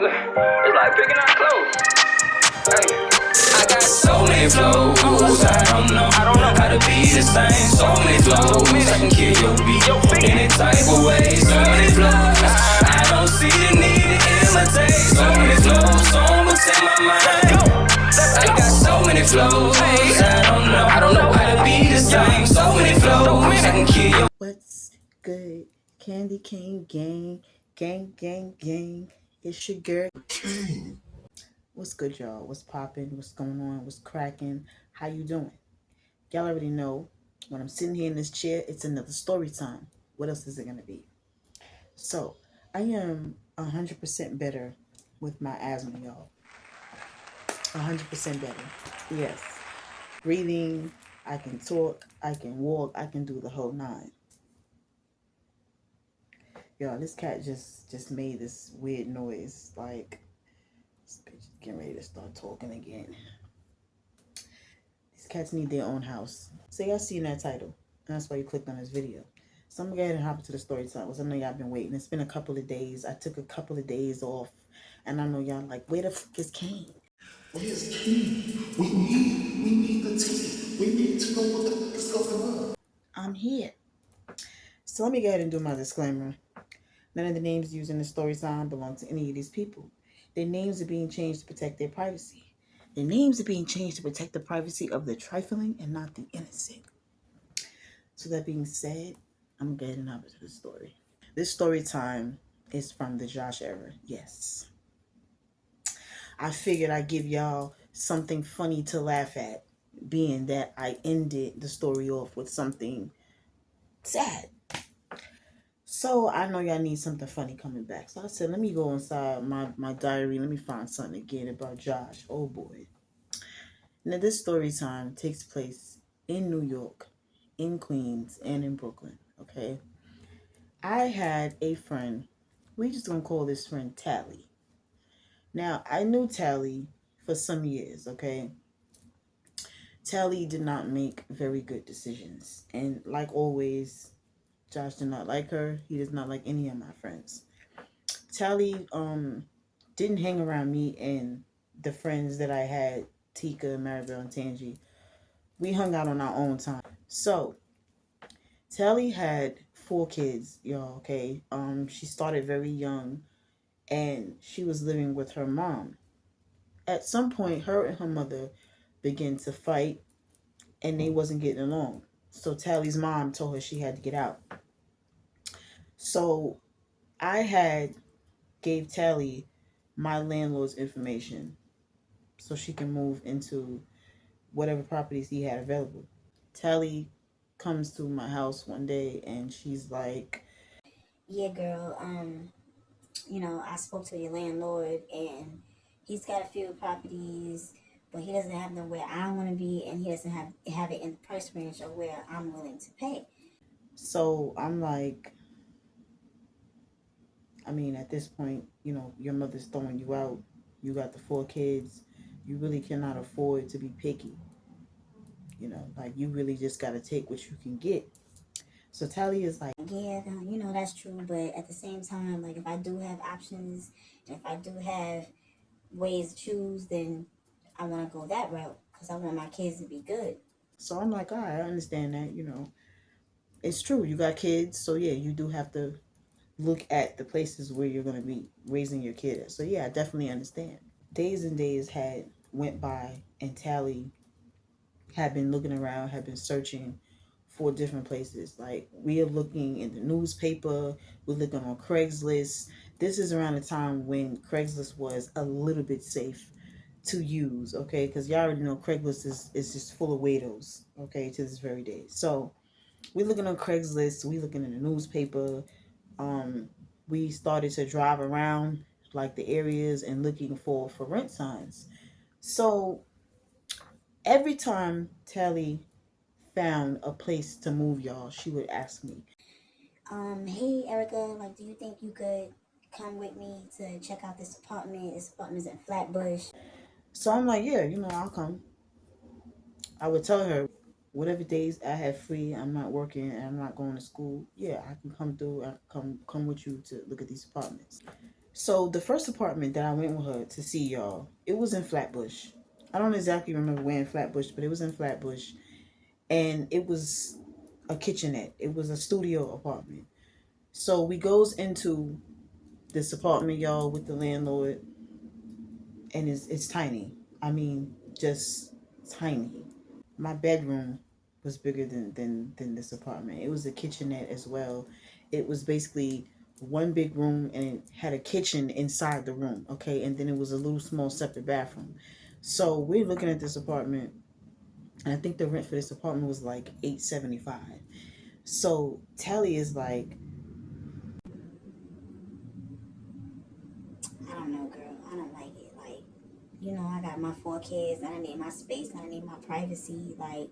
It's like picking out clothes. Hey. I got so many flows, I don't know how to be the same. So many flows, I can kill your beat any type of way. So many flows, I don't see the need to imitate. So many flows, so what's in my mind. I got so many flows, I don't know how to be the same. So many flows, I can kill your. What's good? Candy Cane Gang, gang, gang, gang. It's your girl. What's good, y'all? What's popping? What's going on? What's cracking? How you doing? Y'all already know when I'm sitting here in this chair, it's another story time. What else is it gonna be? So I am 100% better with my asthma, y'all. 100% better. Yes. Breathing, I can talk, I can walk, I can do the whole nine. Yo, this cat just made this weird noise. Like, this bitch is getting ready to start talking again. These cats need their own house. So y'all seen that title. And that's why you clicked on this video. So I'm gonna go ahead and hop into the story time. Because I know y'all been waiting. It's been a couple of days. I took a couple of days off. And I know y'all like, where the fuck is Kane? Where's King? We need the tea. We need to know what the fuck is going on. I'm here. So let me go ahead and do my disclaimer. None of the names used in the story time belong to any of these people. Their names are being changed to protect their privacy. Their names are being changed to protect the privacy of the trifling and not the innocent. So that being said, I'm getting up into the story. This story time is from the Josh era. Yes. I figured I'd give y'all something funny to laugh at, being that I ended the story off with something sad. So I know y'all need something funny coming back. So I said, let me go inside my diary. Let me find something again about Josh. Oh boy. Now this story time takes place in New York, in Queens, and in Brooklyn. Okay. I had a friend. We just gonna call this friend Tally. Now I knew Tally for some years. Okay. Tally did not make very good decisions, and like always, Josh did not like her. He does not like any of my friends. Tally didn't hang around me and the friends that I had, Tika, Maribel, and Tangi. We hung out on our own time. So Tally had 4 kids, y'all, okay? She started very young and she was living with her mom. At some point, her and her mother began to fight and they wasn't getting along. So Tally's mom told her she had to get out. So I had gave Tally my landlord's information so she can move into whatever properties he had available. Tally comes to my house one day and she's like, yeah, girl, I spoke to your landlord and he's got a few properties, but he doesn't have them where I want to be, and he doesn't have it in the price range of where I'm willing to pay. so I'm like, I mean, at this point, your mother's throwing you out. You got the 4 kids. You really cannot afford to be picky. Like you really just got to take what you can get. So Tally is like, yeah, that's true, but at the same time, like if I do have options, and if I do have ways to choose, then I want to go that route because I want my kids to be good. so I'm like, all right, I understand that, it's true. You got kids. So yeah, you do have to look at the places where you're going to be raising your kid at. So yeah, I definitely understand. Days and days had went by and Tally had been looking around, had been searching for different places. Like we are looking in the newspaper, we're looking on Craigslist. This is around the time when Craigslist was a little bit safe to use, okay? Because y'all already know Craigslist is just full of weirdos, okay, to this very day. So we're looking on Craigslist, we looking in the newspaper. We started to drive around like the areas and looking for rent signs. So every time Tally found a place to move, y'all, she would ask me, Hey Erica, like, do you think you could come with me to check out this apartment? This apartment's in Flatbush. so I'm like, yeah, I'll come. I would tell her whatever days I have free, I'm not working and I'm not going to school. Yeah, I can come through. I come with you to look at these apartments. So the first apartment that I went with her to see, y'all, it was in Flatbush. I don't exactly remember where in Flatbush, but it was in Flatbush, and it was a kitchenette. It was a studio apartment. So we goes into this apartment, y'all, with the landlord, and it's tiny. I mean, just tiny. My bedroom was bigger than this apartment. It was a kitchenette as well. It was basically one big room and it had a kitchen inside the room, okay? And then it was a little small separate bathroom. So we're looking at this apartment, and I think the rent for this apartment was like $875. So Telly is like, I don't know, girl. I don't like it. Like, I got my 4 kids. I need my space. I need my privacy. Like,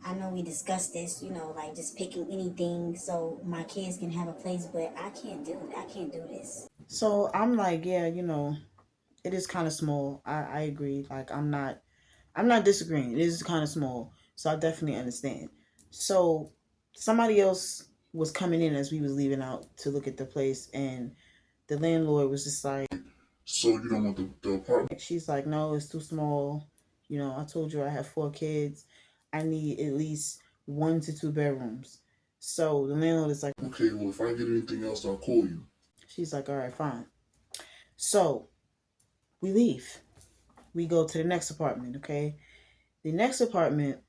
I know we discussed this, like just picking anything so my kids can have a place, but I can't do it. I can't do this. so I'm like, yeah, it is kind of small. I agree. Like I'm not disagreeing. It is kind of small, so I definitely understand. So somebody else was coming in as we was leaving out to look at the place, and the landlord was just like, So you don't want the apartment? she's like, no, it's too small. I told you I have 4 kids. I need at least 1 to 2 bedrooms. So the landlord is like, Okay, well, if I get anything else, I'll call you. she's like, all right, fine. So we leave. We go to the next apartment, okay? The next apartment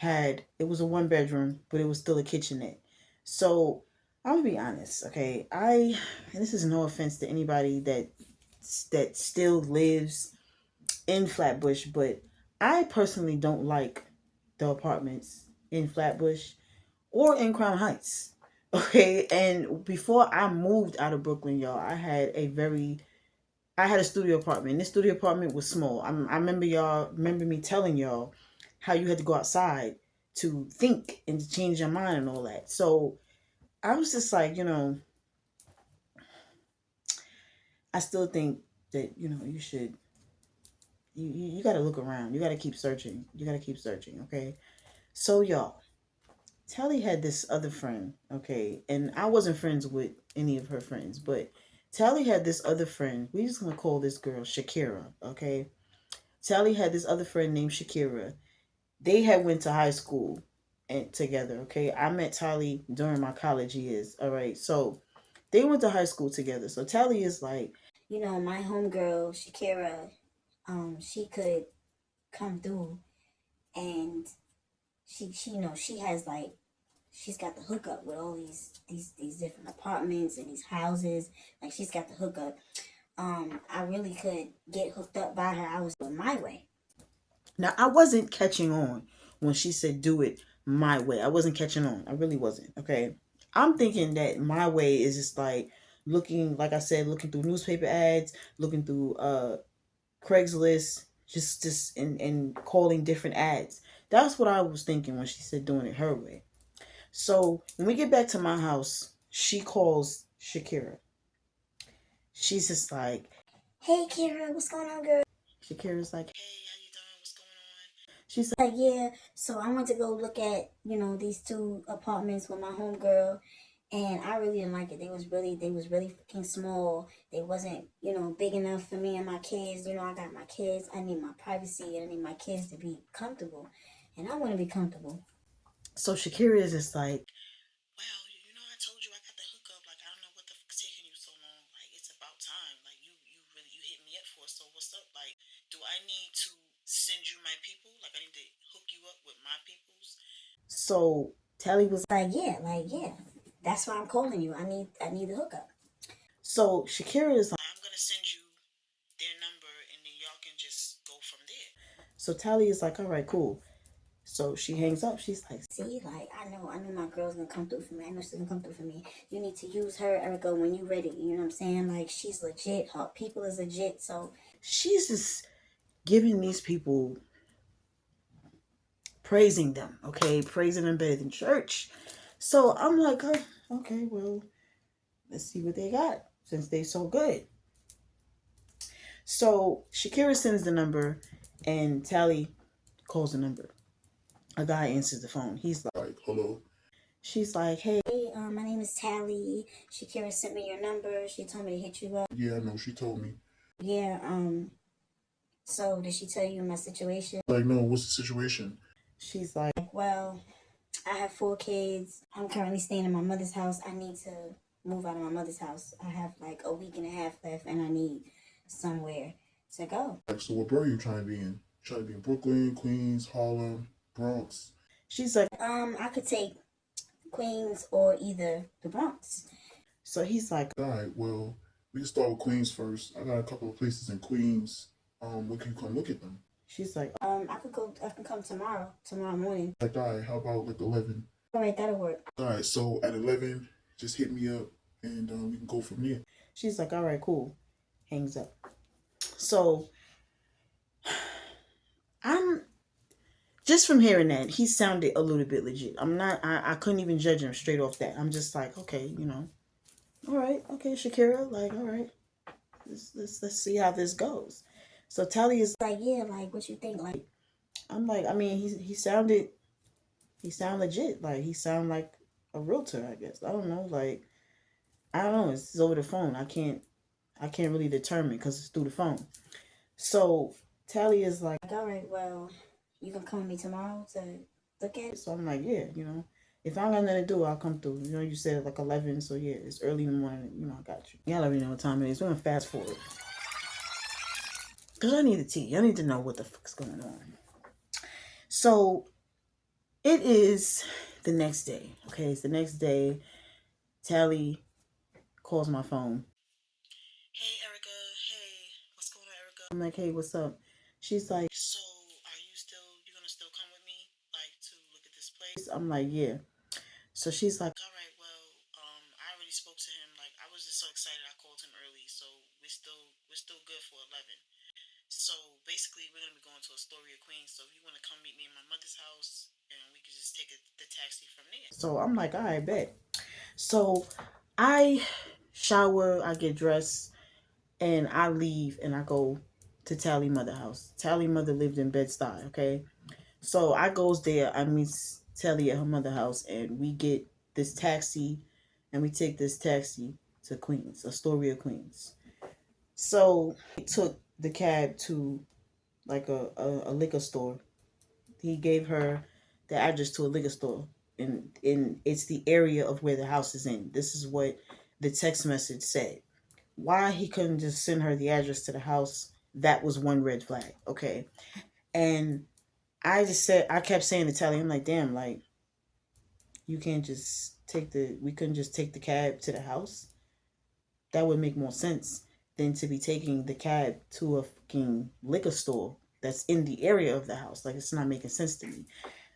it was a 1 bedroom, but it was still a kitchenette. So I'm gonna be honest, okay? And this is no offense to anybody that still lives in Flatbush, but I personally don't like the apartments in Flatbush or in Crown Heights. Okay, and before I moved out of Brooklyn, y'all, I had a studio apartment. This studio apartment was small. I remember me telling y'all how you had to go outside to think and to change your mind and all that. So I was just like, I still think that you should you got to look around. You got to keep searching. You got to keep searching. Okay. So y'all, Telly had this other friend. Okay, and I wasn't friends with any of her friends, but Telly had this other friend. We just gonna call this girl Shakira. Okay. Tally had this other friend named Shakira. They had went to high school and together. Okay, I met Tally during my college years. All right, so they went to high school together. So Tally is like, My homegirl Shakira, she could come through, and she has like she's got the hookup with all these different apartments and these houses. Like she's got the hookup. I really could get hooked up by her. I was doing my way. now I wasn't catching on when she said do it my way. I wasn't catching on. I really wasn't. Okay, I'm thinking that my way is just like looking, like I said, looking through newspaper ads, looking through Craigslist, just and calling different ads. That's what I was thinking when she said doing it her way. So when we get back to my house, she calls Shakira. She's just like, Hey Kira, what's going on, girl? Shakira's like, hey, how you doing? What's going on? She's Like, yeah. So I went to go look at these 2 apartments with my homegirl, and I really didn't like it. They was really fucking small. They wasn't big enough for me and my kids. I got my kids. I need my privacy, and I need my kids to be comfortable, and I want to be comfortable. so Shakira is just like, well, I told you I got the hookup. Like, I don't know what the fuck's taking you so long. Like, it's about time. Like, you hit me up for it. So what's up? Like, do I need to send you my people? Like, I need to hook you up with my peoples. So Tally was Like yeah. That's why I'm calling you. I need the hookup. so Shakira is like, I'm gonna send you their number and then y'all can just go from there. So Tally is like, all right, cool. So she hangs up. She's like, See, like I know my girl's gonna come through for me. I know she's gonna come through for me. You need to use her, Erica, when you ready. You know what I'm saying? Like she's legit. Her people is legit. So she's just giving these people, praising them, okay, praising them better than church. So I'm like, oh, okay, well, let's see what they got since they so good. So Shakira sends the number, and Tally calls the number. A guy answers the phone. He's Like, hello. she's like, hey, Hey, my name is Tally. Shakira sent me your number. She told me to hit you up. Yeah, I know. She told me. Yeah, so did she tell you my situation? Like, no, what's the situation? she's like, Well, I have 4 kids. I'm currently staying in my mother's house. I need to move out of my mother's house. I have like a week and a half left and I need somewhere to go. Like, so what borough are you trying to be in? Trying to be in Brooklyn, Queens, Harlem, Bronx? she's like, I could take Queens or either the Bronx. so he's like, All right, well, we can start with Queens first. I got a couple of places in Queens. When can you come look at them? she's like, I can come tomorrow morning. Like, all right, how about like 11? All right, that'll work. All right, so at 11, just hit me up and we can go from there. she's like, all right, cool. Hangs up. So I'm just from hearing that, he sounded a little bit legit. I couldn't even judge him straight off that. I'm just like, okay, all right, okay, Shakira, like, all right, let's see how this goes. So Tally is Like, yeah, like what you think? Like, I'm like, I mean, he sounded legit. Like he sounded like a realtor, I guess. I don't know, like I don't know. It's over the phone. I can't really determine because it's through the phone. So Tally is like, all right, well, you can come with me tomorrow to look at it. so I'm like, yeah, if I got nothing to do, I'll come through. You said like 11, so yeah, it's early in the morning. I got you. Y'all let me know what time it is. We're gonna fast forward because I need the tea. I need to know what the fuck's going on. So it is the next day. Okay, it's the next day. Tally calls my phone. Hey, Erica. Hey, what's going on, Erica? I'm like, hey, what's up? She's like, so are you gonna still come with me, like, to look at this place? I'm like, yeah. So she's like, all right, well, I already spoke to him. Like, I was just so excited. I called him early, so we're still good for 11. So basically, we're gonna be going to Astoria, Queens. So if you want to come meet me in my mother's house, and we can just take the taxi from there. So I'm like, all right, bet. So I shower, I get dressed, and I leave and I go to Tally mother house. Tally mother lived in Bed-Stuy, okay? So I goes there, I meet Tally at her mother house, and we get this taxi, and we take this taxi to Queens, Astoria, Queens. So he took the cab to like a liquor store. He gave her the address to a liquor store, and it's the area of where the house is in. This is what the text message said. Why he couldn't just send her the address to the house, that was one red flag, okay? And I kept saying to Tally, I'm like, damn, like, we couldn't just take the cab to the house? That would make more sense than to be taking the cab to a fucking liquor store that's in the area of the house. Like, it's not making sense to me.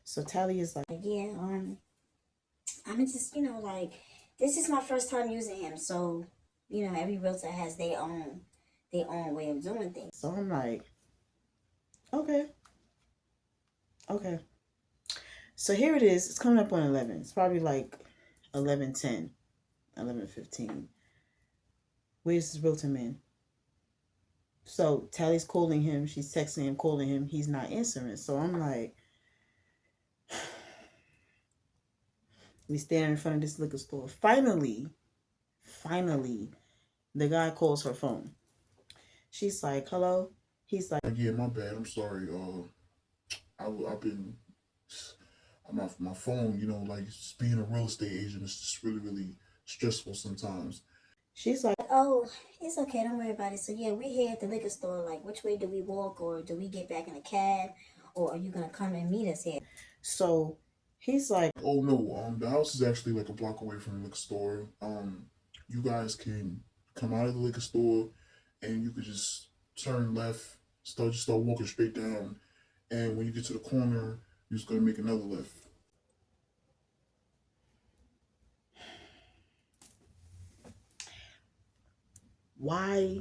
So Tally is like, yeah, I'm just, like, this is my first time using him, so, every realtor has their own way of doing things. so I'm like, okay. So here it is. It's coming up on 11. It's probably like 11:10, 11:15. Where's this realtor man? So Tally's calling him. She's texting him, calling him. He's not answering. So I'm like, we stand in front of this liquor store. Finally, the guy calls her phone. She's like, hello? He's like, Yeah, my bad. I'm sorry. I've been my phone. Like just being a real estate agent is just really really stressful sometimes. she's like, Oh, it's okay, don't worry about it. So yeah, we're here at the liquor store. Like, which way do we walk, or do we get back in a cab, or are you gonna come and meet us here? so he's like, Oh no, the house is actually like a block away from the liquor store. You guys can come out of the liquor store, and you could just turn left, start walking straight down, and when you get to the corner, you're just gonna make another left. why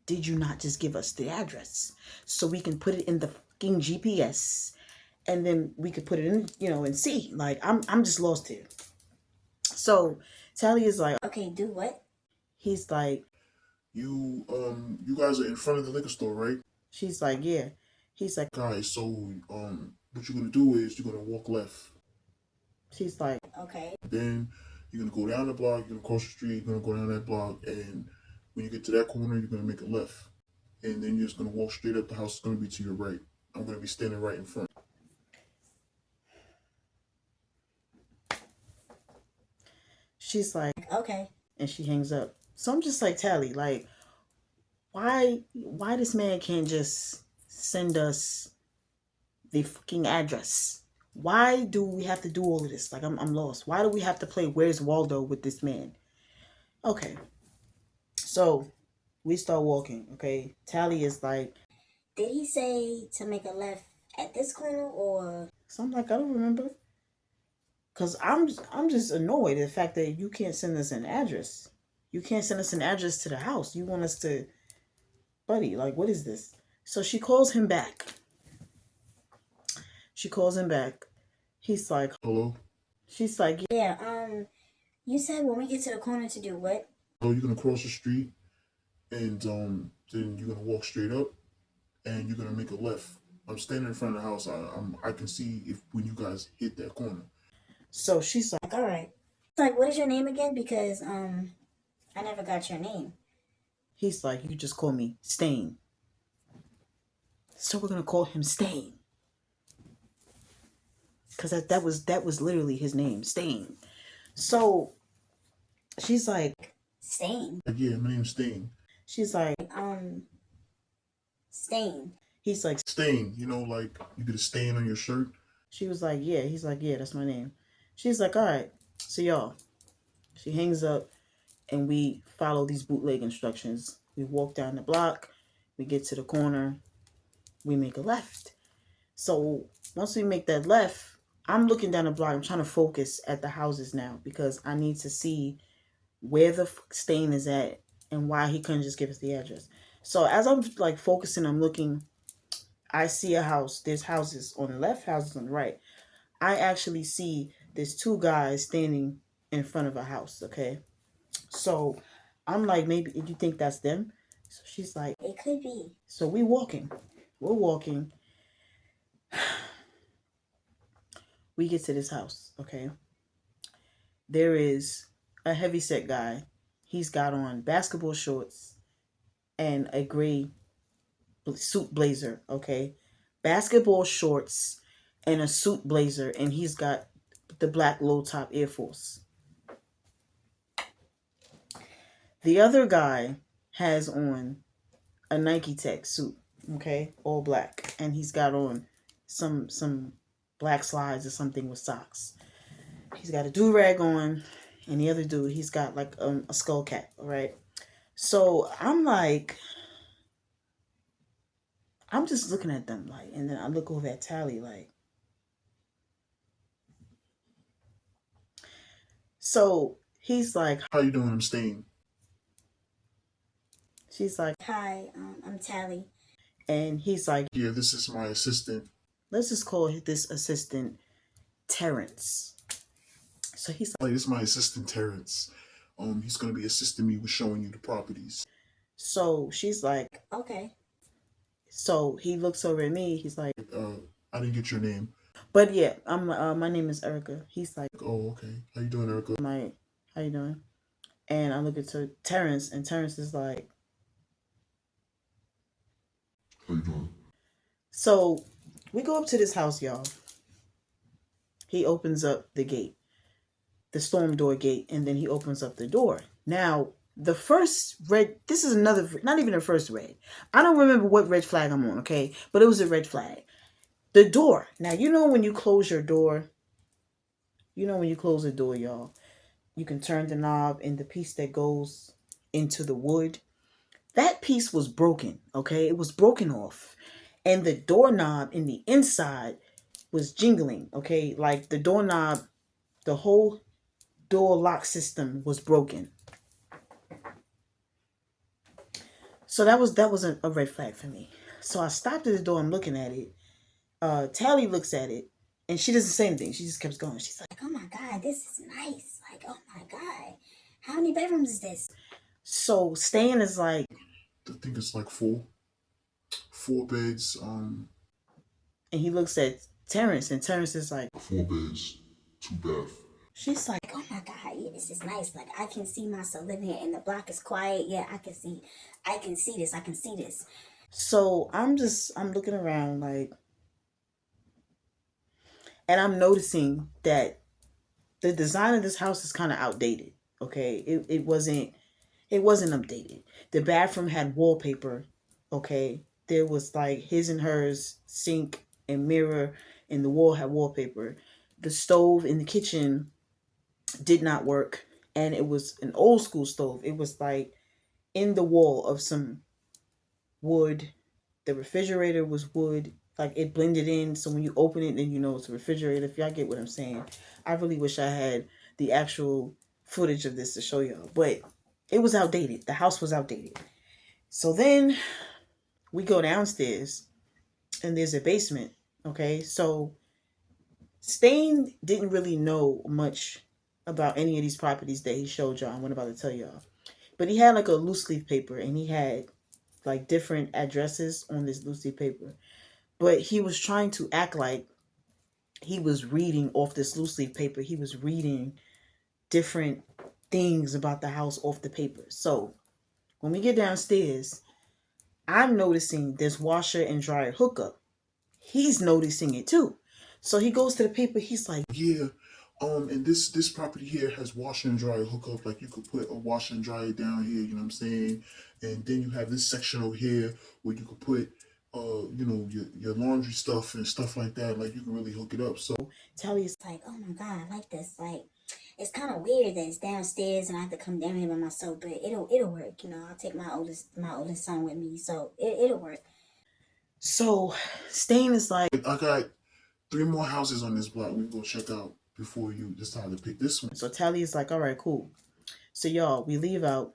did you not just give us the address so we can put it in the fucking GPS and then we could put it in, and see? Like, I'm just lost here. So Tally is like, Okay, do what? he's like, You guys are in front of the liquor store, right? she's like, yeah. He's like, Guys, so What you're gonna do is you're gonna walk left. She's like, Okay. Then you're gonna go down the block, you're gonna cross the street, you're gonna go down that block, and when you get to that corner, you're gonna make a left. And then you're just gonna walk straight up. The house is gonna be to your right. I'm gonna be standing right in front. she's like, Okay. and she hangs up. So I'm just like, Tally, like, why this man can't just send us the fucking address? Why do we have to do all of this? Like, I'm lost. Why do we have to play Where's Waldo with this man? Okay. So we start walking, okay? Tally is like, Did he say to make a left at this corner or? so I'm like, I don't remember. Cause I'm just annoyed at the fact that you can't send us an address. You can't send us an address to the house. You want us to, buddy, like, what is this? So she calls him back. She calls him back. He's like, Hello? she's like, Yeah. You said when we get to the corner to do what? So you're gonna cross the street, and then you're gonna walk straight up, and you're gonna make a left. I'm standing in front of the house. I can see if when you guys hit that corner. so she's like, All right. It's like, what is your name again? Because I never got your name. he's like, you just call me Stain. So we're gonna call him Stain. Cause that was literally his name, Stain. So she's like, Stain. Like, yeah, my name's Stain. she's like, Stain. he's like, Stain, you know, like you get a stain on your shirt. she was like, yeah. He's like, yeah, that's my name. She's like, all right. So y'all, she hangs up and we follow these bootleg instructions. We walk down the block. We get to the corner. We make a left. So once we make that left, I'm looking down the block. I'm trying to focus at the houses now because I need to see where the Stain is at and why he couldn't just give us the address. So as I'm like focusing, I'm looking, I see a house. There's houses on the left, houses on the right. I actually see there's two guys standing in front of a house, okay? So I'm like, maybe you think that's them? So she's like, It could be. so we're walking. We get to this house, okay? There is a heavyset guy. He's got on basketball shorts and a gray suit blazer, okay? Basketball shorts and a suit blazer, and he's got the black low top Air Force. The other guy has on a Nike Tech suit, okay? All black. And he's got on some black slides or something with socks. He's got a do-rag on, and the other dude, he's got like a skull cap, all right? So I'm like, I'm just looking at them like, and then I look over at Tally like, so he's like, How you doing? I'm Stain. she's like, Hi, I'm Tally. and he's like, Yeah, this is my assistant. let's just call this assistant Terrence. So he's like, Like, this is my assistant Terrence. He's gonna be assisting me with showing you the properties. so she's like, Okay. so he looks over at me. He's like, I didn't get your name. but yeah, I'm my name is Erica. He's like, Oh, okay. How you doing, Erica? my, how you doing? And I look at Terrence, and Terrence is like, How you doing? so we go up to this house, y'all. He opens up the gate, the storm door gate, and then he opens up the door. Now, the first red, this is another, not even the first red. I don't remember what red flag I'm on, okay? But it was a red flag. The door. Now, you know when you close your door, when you close the door, y'all, you can turn the knob and the piece that goes into the wood. That piece was broken, okay? It was broken off. And the doorknob in the inside was jingling, okay? Like the doorknob, the whole door lock system was broken. So that was a red flag for me. So I stopped at the door. I'm looking at it. Tally looks at it, and she doesn't say anything. She just keeps going. She's like, Oh my God, this is nice. Like, oh my God. How many bedrooms is this? so Stan is like, I think it's like four beds. and he looks at Terrence, and Terrence is like, 4 beds, 2 bath. she's like, Oh my God, yeah, this is nice. Like I can see myself living here, and the block is quiet. Yeah, I can see this. I can see this. so I'm looking around like, and I'm noticing that the design of this house is kind of outdated. Okay, it wasn't updated. The bathroom had wallpaper. Okay, there was like his and hers sink and mirror, and the wall had wallpaper. The stove in the kitchen did not work, and it was an old school stove. It was like in the wall of some wood. The refrigerator was wood. Like it blended in, so when you open it, then you know it's a refrigerator. If y'all get what I'm saying, I really wish I had the actual footage of this to show y'all, but it was outdated. The house was outdated. So then we go downstairs, and there's a basement. Okay, so Stain didn't really know much about any of these properties that he showed y'all. I'm about to tell y'all, but he had like a loose leaf paper, and he had like different addresses on this loose leaf paper. But he was trying to act like he was reading off this loose leaf paper. He was reading different things about the house off the paper. So when we get downstairs, I'm noticing this washer and dryer hookup. He's noticing it too. So he goes to the paper. He's like, Yeah, and this property here has washer and dryer hookup. Like you could put a washer and dryer down here. You know what I'm saying? And then you have this section over here where you could put, your laundry stuff and stuff like that. Like you can really hook it up. So Tally's It's like, oh my God, I like this. Like it's kind of weird that it's downstairs and I have to come down here by myself, but it'll work. You know, I'll take my oldest son with me, so it'll work. so Stain is like, I got 3 more houses on this block we can go check out before you decide to pick this one. so Tally is like, all right, cool. So y'all, we leave out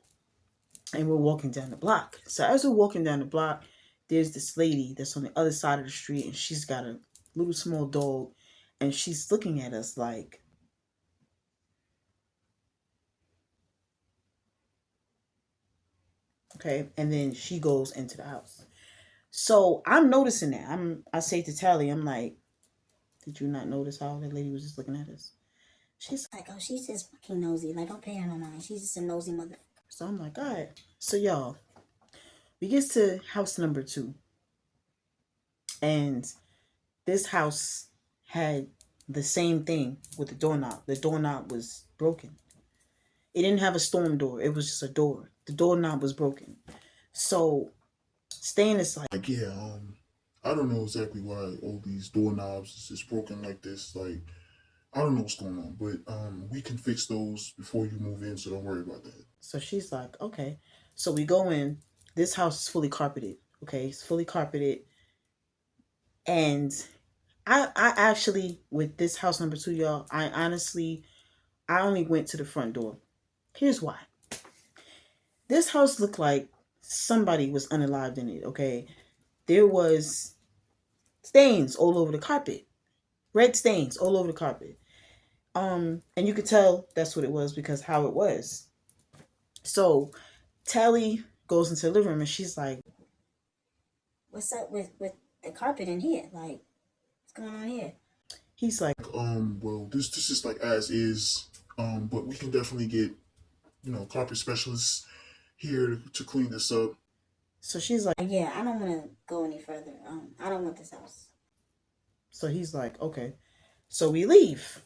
and we're walking down the block. So as we're walking down the block, there's this lady that's on the other side of the street, and she's got a little small dog, and she's looking at us like, okay, and then she goes into the house. So I'm noticing that. I say to Tally, I'm like, did you not notice how that lady was just looking at us? She's Like, oh, she's just fucking nosy. Like, don't pay her no mind. She's just a nosy mother. So I'm like, all right. So y'all, we get to house number 2. And this house had the same thing with the doorknob. The doorknob was broken. It didn't have a storm door. It was just a door. The doorknob was broken. So Stan is like, Yeah, I don't know exactly why all these doorknobs is just broken like this. Like, I don't know what's going on, but we can fix those before you move in, so don't worry about that. so she's like, okay. So we go in. This house is fully carpeted. Okay, it's fully carpeted. And I actually, with this house number 2, y'all, I only went to the front door. Here's why. This house looked like somebody was unalived in it, okay? There was stains all over the carpet. Red stains all over the carpet. And you could tell that's what it was because how it was. So Tally goes into the living room and she's like, What's up with the carpet in here? Like, what's going on here? he's like, Well, this is like as is, but we can definitely get, carpet specialists here to clean this up. so she's like, Yeah, I don't want to go any further. I don't want this house. so he's like, okay. So we leave.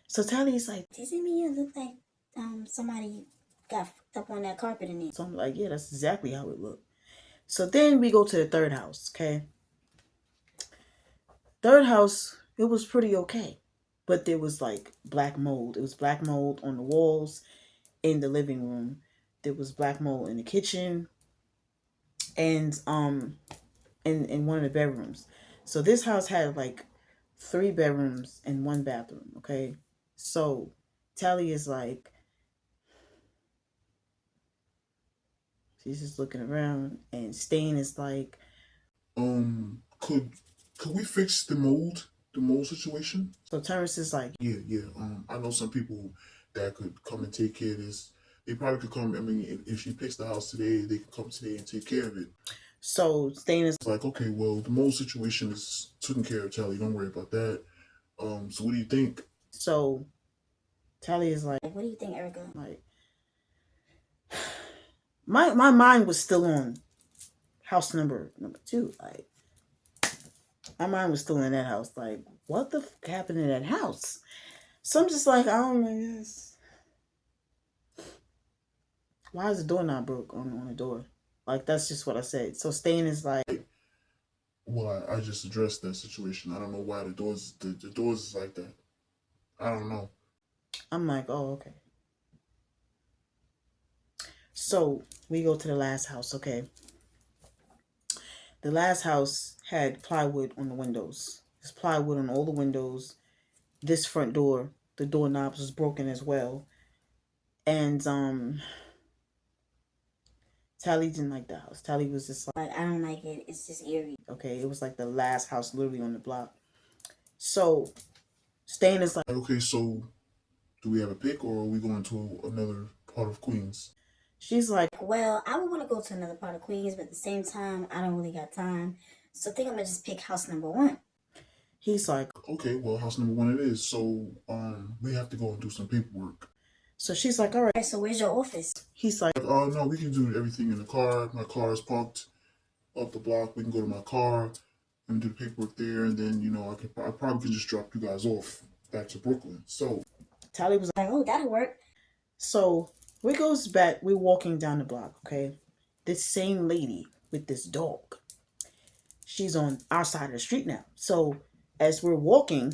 So Tally's like, Doesn't mean you look like somebody got fucked up on that carpet in here. so I'm like, yeah, that's exactly how it looked. So then we go to the third house, okay? Third house, it was pretty okay. But there was like black mold. It was black mold on the walls in the living room. There was black mold in the kitchen and in one of the bedrooms. So this house had like 3 bedrooms and 1 bathroom, okay? So Tally is like, she's just looking around, and Stain is like, Could we fix the mold situation? so Terrence is like, Yeah. I know some people that could come and take care of this. They probably could come. I mean, if she picks the house today, they could come today and take care of it. So Stain is It's like, okay, well, the mole situation is taken care of, Tally. Don't worry about that. So what do you think? so Tally is Like, what do you think, Erica? like my mind was still on house number 2. Like my mind was still in that house. Like what the fuck happened in that house? So I'm just like, oh my goodness. Why is the door not broke on the door? Like that's just what I said. So Stain is like, Well, I just addressed that situation. I don't know why the doors is like that. I don't know. I'm like, oh okay. So we go to the last house, okay? The last house had plywood on the windows. There's plywood on all the windows. This front door, the doorknobs was broken as well. And Tally didn't like the house. Tally was just Like, I don't like it. It's just eerie. okay, it was like the last house literally on the block. So Stain is like, Okay, so do we have a pick, or are we going to another part of Queens? she's like, Well, I would want to go to another part of Queens, but at the same time, I don't really got time. So I think I'm gonna just pick house number 1. he's like, Okay, well, house number 1 it is. So we have to go and do some paperwork. so she's like, all right. Okay, so where's your office? He's like, Oh no, we can do everything in the car. My car is parked up the block. We can go to my car and do the paperwork there, and then I probably can just drop you guys off back to Brooklyn. So Tally was Like, oh, that'll work. so we goes back, we're walking down the block, okay? This same lady with this dog. She's on our side of the street now. So as we're walking,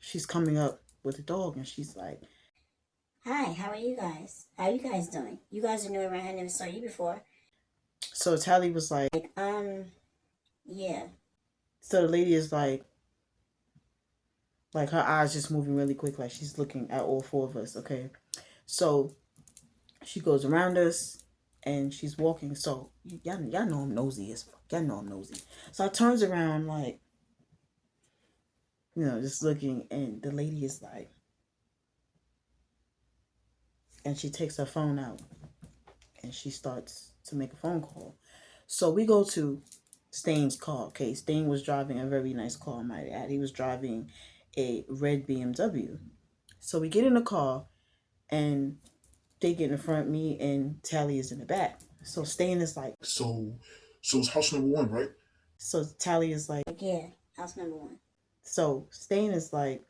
she's coming up with the dog and she's like, Hi, how are you guys? How you guys doing? You guys are new around here. Never saw you before. so Tally was like, Yeah. so the lady is like her eyes just moving really quick, like she's looking at all 4 of us, okay? So she goes around us and she's walking. So y'all know I'm nosy as fuck. Y'all know I'm nosy. So I turns around like, just looking, and the lady is like, and she takes her phone out and she starts to make a phone call. So we go to Stain's car. Okay, Stain was driving a very nice car, I might add. He was driving a red BMW. So we get in the car and they get in front of me and Tally is in the back. So Stain is like, so it's house number 1, right? so Tally is like, Yeah, house number 1. so Stain is like,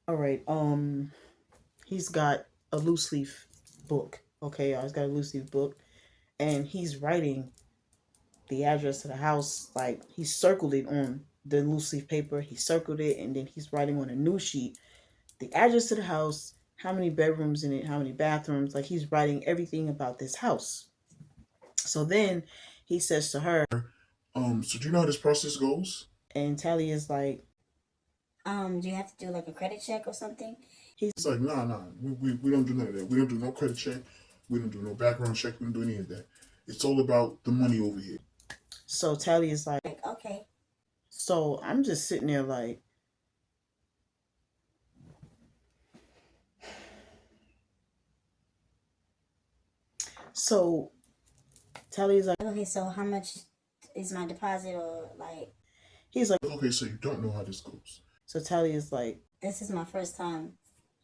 all right, he's got a loose leaf book. Okay, he's got a loose leaf book and he's writing the address to the house. Like he circled it on the loose leaf paper. He circled it and then he's writing on a new sheet the address to the house, how many bedrooms in it, how many bathrooms. Like he's writing everything about this house. So then he says to her, So do you know how this process goes? and Tally is like, Do you have to do like a credit check or something? It's like, nah. We don't do none of that. We don't do no credit check. We don't do no background check. We don't do any of that. It's all about the money over here. so Tally is like, Like, okay. so I'm just sitting there like, so Tally is like, Okay, so how much is my deposit, or like, he's like, Okay, so you don't know how this goes. so Tally is this is my first time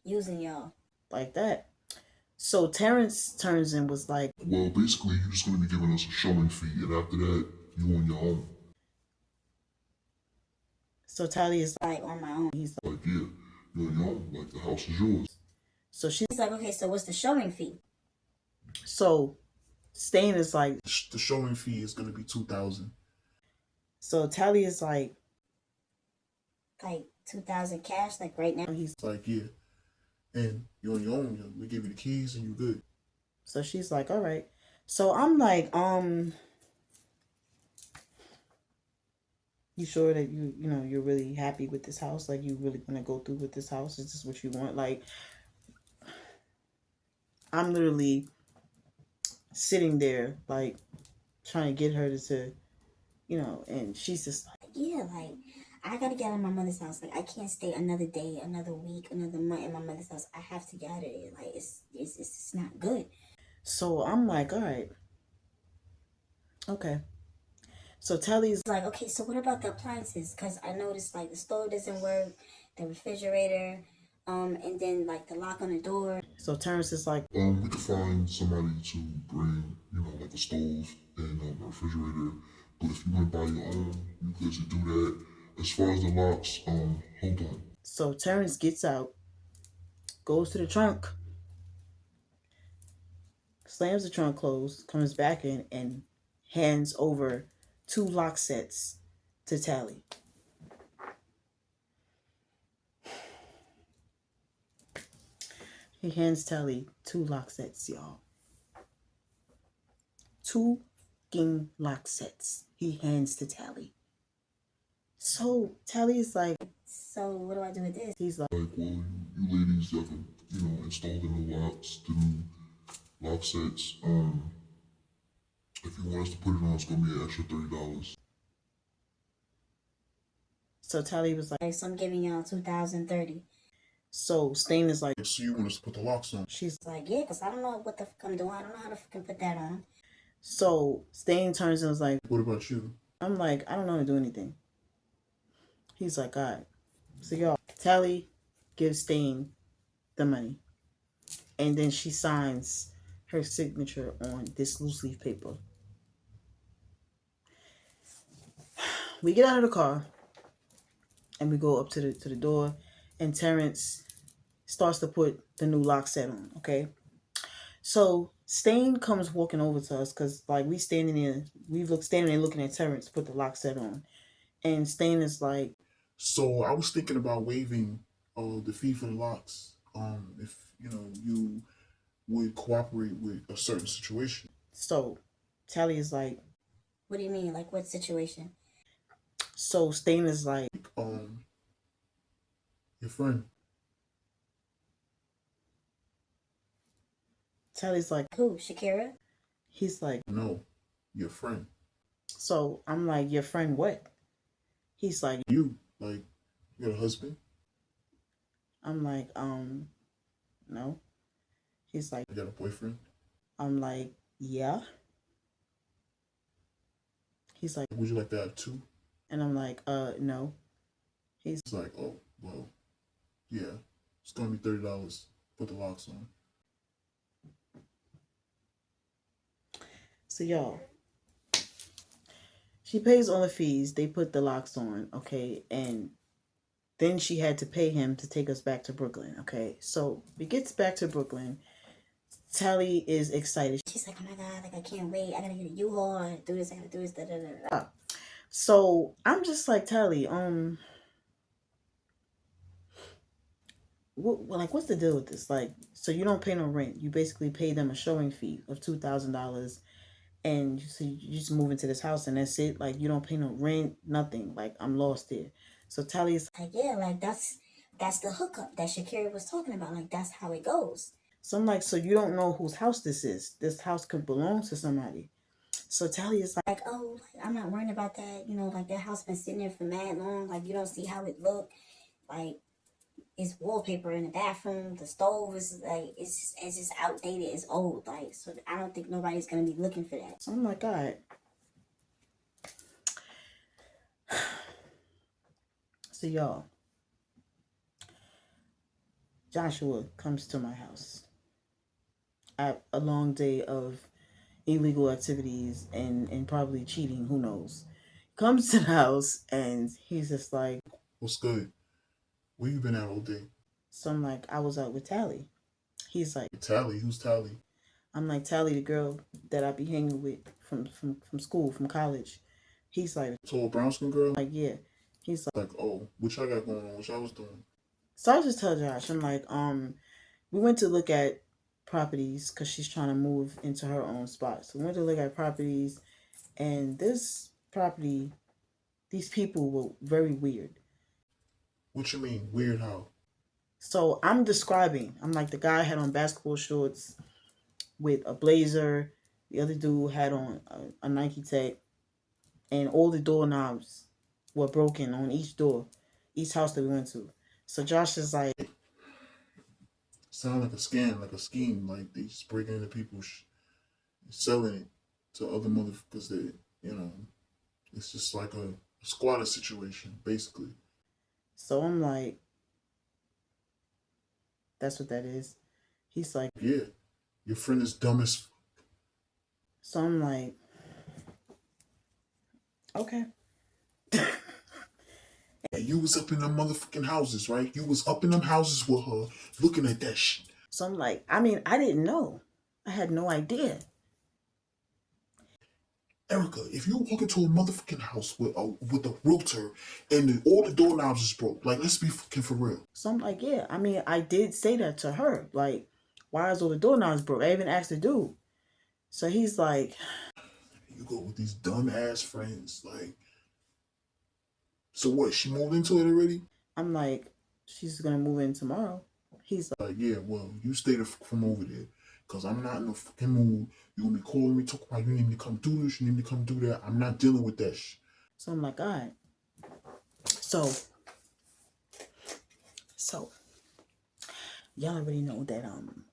using y'all. like that. So Terrence turns and was like, Well, basically, you're just going to be giving us a showing fee, and after that, you on your own. so Tally is Like, on my own. he's like, Like, yeah, you're on your own. Like, the house is yours. so she's He's like, okay, so what's the showing fee? so Stain is like, The showing fee is gonna be 2,000. so Tally is like, Like 2,000 cash, like right now. he's It's like, yeah, and you're on your own. We give you the keys, and you're good. so she's like, all right. So I'm like, you sure that you're really happy with this house? Like you really gonna go through with this house? Is this what you want? Like I'm literally sitting there like trying to get her to and she's just like, Yeah, like, I gotta get out of my mother's house. Like, I can't stay another day, another week, another month in my mother's house. I have to get out of there. Like, it's just not good. so I'm like, all right, okay. So Tally's like, okay, so what about the appliances? Because I noticed like the stove doesn't work, the refrigerator, and then like the lock on the door. so Terrence is like, We could find somebody to bring, like a stove and a refrigerator. But if you want to buy your own, you good to do that. As far as the locks, hold on. so Terrence gets out, goes to the trunk, slams the trunk closed, comes back in, and hands over 2 lock sets to Tally. He hands Tally 2 lock sets, y'all. 2 fucking lock sets. He hands to Tally. So Tally's like, So what do I do with this? he's like, Like, well, you ladies have, installed the new locks, the new lock sets. If you want us to put it on, it's gonna be an extra $30. so Tally was like, So I'm giving y'all 2030. so Stain is like, So you want us to put the locks on? she's It's like, yeah, because I don't know what the fuck I'm doing. I don't know how to fucking put that on. so Stain turns and was like, What about you? I'm like, I don't know how to do anything. He's like, all right. So y'all, Tally gives Stain the money. And then she signs her signature on this loose leaf paper. We get out of the car and we go up to the door, and Terrence starts to put the new lock set on, okay? So Stain comes walking over to us because like we standing there looking at Terrence put the lock set on. And Stain is like, So I was thinking about waiving the fee for the locks. If you would cooperate with a certain situation. so Tally is like, What do you mean? Like what situation? so Stain is like, Your friend. Tally's like, Who? Shakira? he's like, No, your friend. so I'm like, your friend what? He's like, You got a husband. I'm like, no. He's like, You got a boyfriend. I'm like, yeah. He's like, Would you like to have two? and I'm like, no. He's It's like, oh well, yeah. It's gonna be $30. Put the locks on. so y'all. She pays all the fees. They put the locks on, okay, and then she had to pay him to take us back to Brooklyn, okay. So we gets back to Brooklyn. Tally is excited. She's like, oh my God, like I can't wait. I gotta get a U-Haul. I gotta do this. I gotta do this. Da, da, da, da. So I'm just like, Tally, what's the deal with this? Like, so you don't pay no rent. You basically pay them a showing fee of $2,000, and you just move into this house and that's it. Like, you don't pay no rent, nothing. Like, I'm lost here. So Tally's Like, yeah, like that's the hookup that Shakira was talking about. Like that's how it goes. so I'm like, so you don't know whose house this is. This house could belong to somebody. So Tally is Like, oh, like, I'm not worrying about that. Like that house been sitting there for mad long. Like you don't see how it look. Like it's wallpaper in the bathroom. The stove is like it's just outdated. It's old. Like so, I don't think nobody's gonna be looking for that. so I'm like, all right. So y'all, Joshua comes to my house at a long day of illegal activities and probably cheating, who knows. Comes to the house and he's just like, What's good? Where you been at all day? so I'm like, I was out with Tally. He's like, Tally? Who's Tally? I'm like, Tally, the girl that I be hanging with from school, from college. He's like, Tall brown skin girl? like, yeah. He's like, Oh, what y'all got going on? What y'all was doing? so I just tell Josh, I'm like, we went to look at properties because she's trying to move into her own spot. So we went to look at properties, and this property, these people were very weird. What you mean? Weird how? So I'm like, the guy had on basketball shorts with a blazer. The other dude had on a Nike Tech, and all the doorknobs were broken on each door, each house that we went to. So Josh is like, Sound like a scam, like a scheme. Like they just breaking into people's selling it to other motherfuckers that It's just like a squatter situation, basically. So I'm like, that's what that is. He's like, Yeah, your friend is dumb as. so I'm like, okay. And you was up in them motherfucking houses, right? You was up in them houses with her, looking at that shit. So I'm like, I mean, I didn't know. I had no idea. Erica, if you walk into a motherfucking house with a realtor and all the doorknobs is broke, like let's be fucking for real. So I'm like, yeah. I mean, I did say that to her. Like, why is all the doorknobs broke? I even asked the dude. So he's like, You go with these dumb ass friends, like. So what? She moved into it already? I'm like, she's gonna move in tomorrow. He's Like, yeah, well, you stay from over there. Cause I'm not in no fucking mood. You gonna be calling me, talking about you need me to come do this, you need me to come do that. I'm not dealing with that shit. so I'm like, all right. So y'all already know that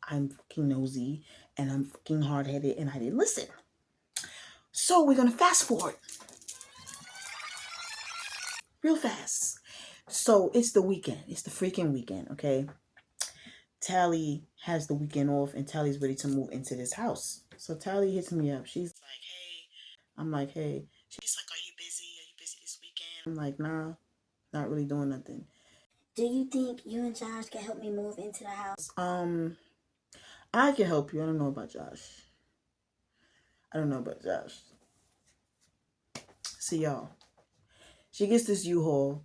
I'm fucking nosy and I'm fucking hard headed and I didn't listen. So we're gonna fast forward. Real fast. So it's the weekend. It's the freaking weekend, okay? Tally has the weekend off and Tally's ready to move into this house. So Tally hits me up. She's like, hey. I'm like, hey. She's like, are you busy? Are you busy this weekend? I'm like, nah, not really doing nothing. Do you think you and Josh can help me move into the house? I can help you. I don't know about Josh. I don't know about Josh. See y'all. She gets this U-Haul.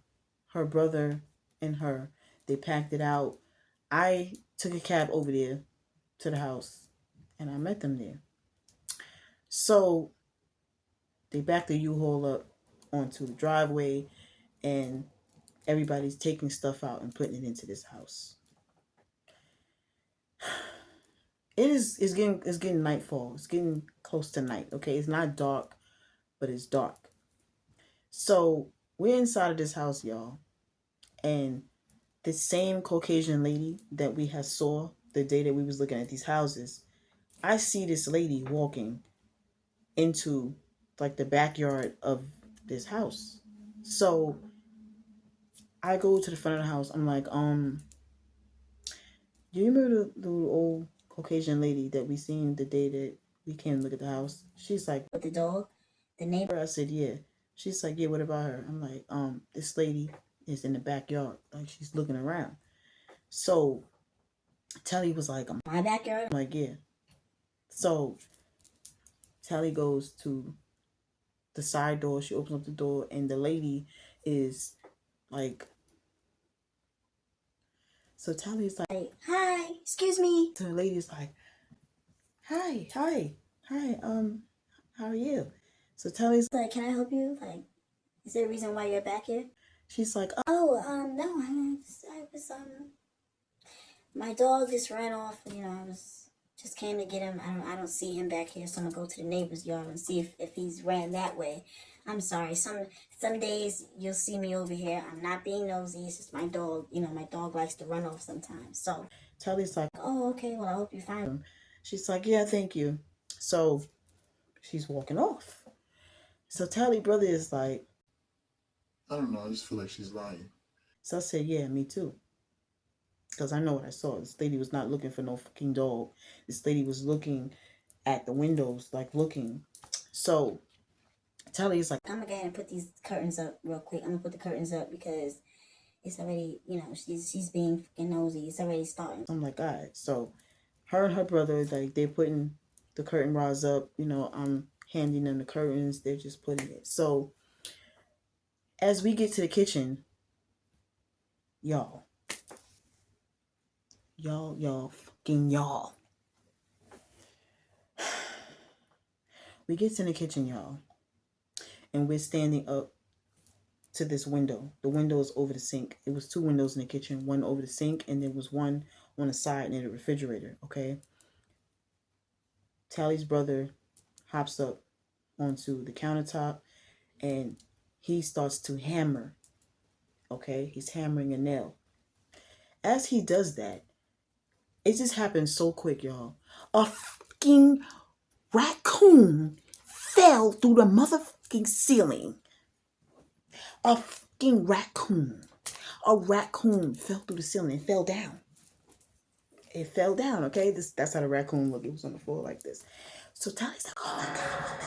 Her brother and her, they packed it out. I took a cab over there to the house and I met them there. So they backed the U-Haul up onto the driveway and everybody's taking stuff out and putting it into this house. It's getting nightfall. It's getting close to night. Okay, it's not dark, but it's dark. So we're inside of this house, y'all, and the same Caucasian lady that we had saw the day that we was looking at these houses, I see this lady walking into like the backyard of this house. So I go to the front of the house. I'm like, do you remember the old Caucasian lady that we seen the day that we came to look at the house? She's like, With the dog? The neighbor? I said, yeah. She's like, yeah, what about her? I'm like, this lady is in the backyard. Like, she's looking around. So Tally was like, My backyard? I'm like, yeah. So Tally goes to the side door. She opens up the door, and the lady is like, so Tally's like, hi, excuse me. so the lady's like, hi, how are you? So Tally's Like, can I help you? Like, is there a reason why you're back here? she's like, Oh, no, I was, my dog just ran off. You know, just came to get him. I don't see him back here, so I'm gonna go to the neighbor's yard and see if he's ran that way. I'm sorry. Some days you'll see me over here. I'm not being nosy. It's just my dog. You know, my dog likes to run off sometimes. So Tally's like, oh, okay. Well, I hope you find him. she's like, yeah, thank you. So she's walking off. So Tally brother is like, I don't know. I just feel like she's lying. so I said, yeah, me too. Because I know what I saw. This lady was not looking for no fucking dog. This lady was looking at the windows, like looking. So Tally's like, I'm gonna go ahead and put these curtains up real quick. I'm gonna put the curtains up because it's already, you know, she's being fucking nosy. It's already starting. I'm like, all right. So her and her brother, like, they're putting the curtain rods up. You know, I'm handing them the curtains. They're just putting it. So as we get to the kitchen, y'all, fucking y'all. We get to the kitchen, y'all, and we're standing up to this window. The window is over the sink. It was two windows in the kitchen, one over the sink, and there was one on the side near the refrigerator, okay? Tally's brother hops up onto the countertop, and he starts to hammer, okay? He's hammering a nail. As he does that, it just happened so quick, y'all. A fucking raccoon fell through the fucking ceiling. A fucking raccoon. A raccoon fell through the ceiling and fell down. It fell down, okay? That's how the raccoon looked. It was on the floor like this. So Tally's like, oh my God,